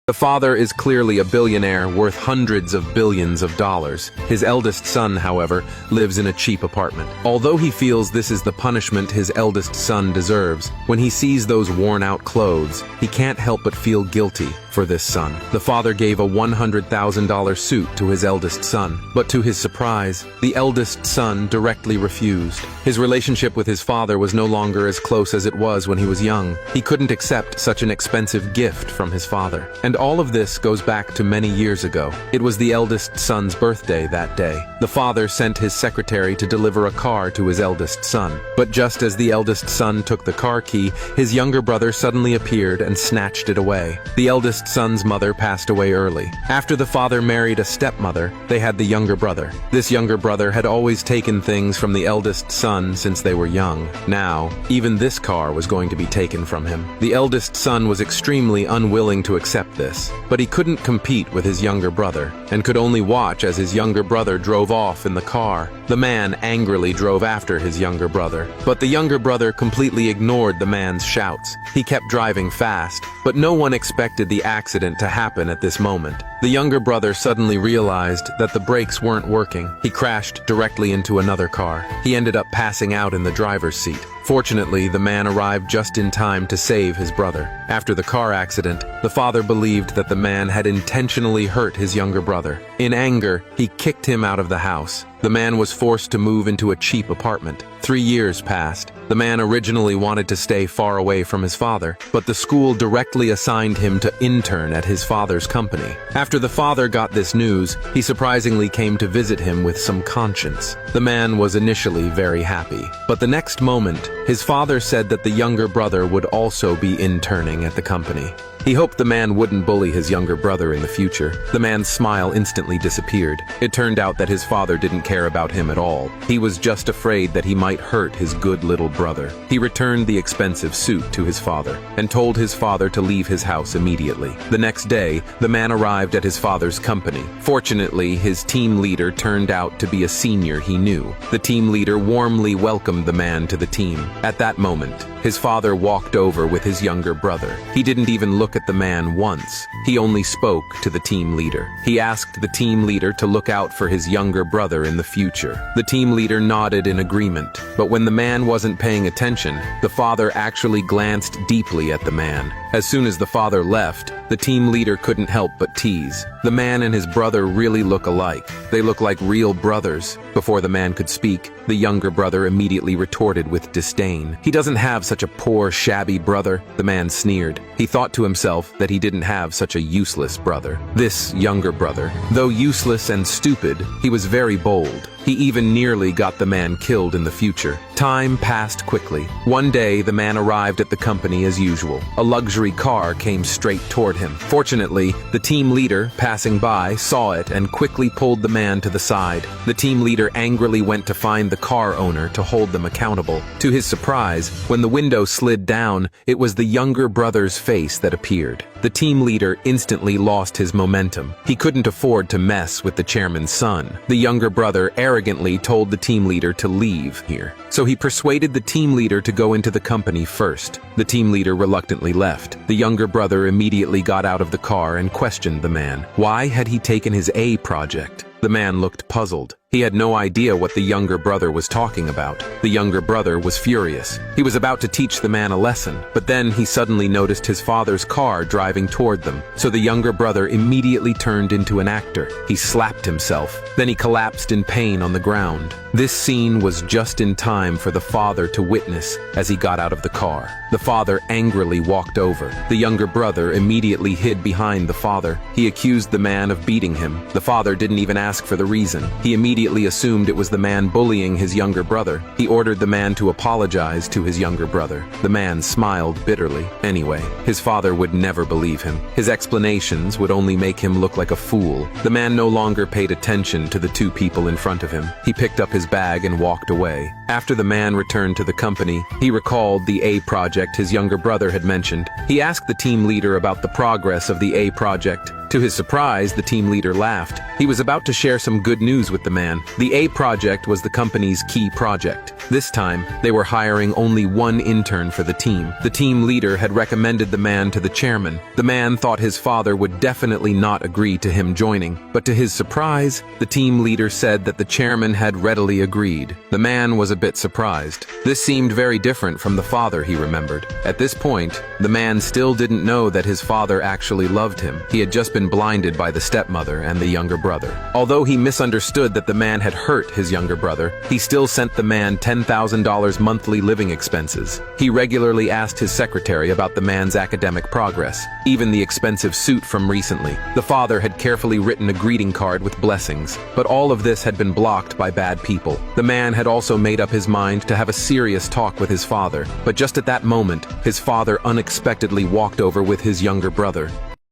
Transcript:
The father is clearly a billionaire worth hundreds of billions of dollars. His eldest son, however, lives in a cheap apartment. Although he feels this is the punishment his eldest son deserves, when he sees those worn-out clothes, he can't help but feel guilty for this son. The father gave a $100,000 suit to his eldest son, but to his surprise, the eldest son directly refused. His relationship with his father was no longer as close as it was when he was young. He couldn't accept such an expensive gift from his father. And all of this goes back to many years ago. It was the eldest son's birthday that day. The father sent his secretary to deliver a car to his eldest son. But just as the eldest son took the car key, his younger brother suddenly appeared and snatched it away. The eldest son's mother passed away early. After the father married a stepmother, they had the younger brother. This younger brother had always taken things from the eldest son since they were young. Now, even this car was going to be taken from him. The eldest son was extremely unwilling to accept this, but he couldn't compete with his younger brother, and could only watch as his younger brother drove off in the car. The man angrily drove after his younger brother, but the younger brother completely ignored the man's shouts. He kept driving fast, but no one expected the accident to happen at this moment. The younger brother suddenly realized that the brakes weren't working. He crashed directly into another car. He ended up passing out in the driver's seat. Fortunately, the man arrived just in time to save his brother. After the car accident, the father believed that the man had intentionally hurt his younger brother. In anger, he kicked him out of the house. The man was forced to move into a cheap apartment. 3 years passed. The man originally wanted to stay far away from his father, but the school directly assigned him to intern at his father's company. After the father got this news, he surprisingly came to visit him with some conscience. The man was initially very happy, but the next moment, his father said that the younger brother would also be interning at the company. He hoped the man wouldn't bully his younger brother in the future. The man's smile instantly disappeared. It turned out that his father didn't care about him at all. He was just afraid that he might hurt his good little brother. He returned the expensive suit to his father and told his father to leave his house immediately. The next day, the man arrived at his father's company. Fortunately, his team leader turned out to be a senior he knew. The team leader warmly welcomed the man to the team. At that moment, his father walked over with his younger brother. He didn't even look at the man once. He only spoke to the team leader. He asked the team leader to look out for his younger brother in the future. The team leader nodded in agreement, but when the man wasn't paying attention, the father actually glanced deeply at the man. As soon as the father left, the team leader couldn't help but tease. The man and his brother really look alike. They look like real brothers. Before the man could speak, the younger brother immediately retorted with disdain. He doesn't have such a poor, shabby brother, the man sneered. He thought to himself that he didn't have such a useless brother. This younger brother, though useless and stupid, he was very bold. He even nearly got the man killed in the future. Time passed quickly. One day, the man arrived at the company as usual. A luxury car came straight toward him. Fortunately, the team leader, passing by, saw it and quickly pulled the man to the side. The team leader angrily went to find the car owner to hold them accountable. To his surprise, when the window slid down, it was the younger brother's face that appeared. The team leader instantly lost his momentum. He couldn't afford to mess with the chairman's son. The younger brother arrogantly told the team leader to leave here. So he persuaded the team leader to go into the company first. The team leader reluctantly left. The younger brother immediately got out of the car and questioned the man. Why had he taken his A project? The man looked puzzled. He had no idea what the younger brother was talking about. The younger brother was furious. He was about to teach the man a lesson, but then he suddenly noticed his father's car driving toward them. So the younger brother immediately turned into an actor. He slapped himself. Then he collapsed in pain on the ground. This scene was just in time for the father to witness as he got out of the car. The father angrily walked over. The younger brother immediately hid behind the father. He accused the man of beating him. The father didn't even ask for the reason. He immediately assumed it was the man bullying his younger brother. He ordered the man to apologize to his younger brother. The man smiled bitterly. Anyway, his father would never believe him. His explanations would only make him look like a fool. The man no longer paid attention to the two people in front of him. He picked up his bag and walked away. After the man returned to the company, he recalled the A project his younger brother had mentioned. He asked the team leader about the progress of the A project. To his surprise, the team leader laughed. He was about to share some good news with the man. The A project was the company's key project. This time, they were hiring only one intern for the team. The team leader had recommended the man to the chairman. The man thought his father would definitely not agree to him joining, but to his surprise, the team leader said that the chairman had readily agreed. The man was a bit surprised. This seemed very different from the father he remembered. At this point, the man still didn't know that his father actually loved him. He had just been blinded by the stepmother and the younger brother. Although he misunderstood that the man had hurt his younger brother, he still sent the man $10,000 monthly living expenses. He regularly asked his secretary about the man's academic progress, even the expensive suit from recently. The father had carefully written a greeting card with blessings, but all of this had been blocked by bad people. The man had also made up his mind to have a serious talk with his father, but just at that moment, his father unexpectedly walked over with his younger brother.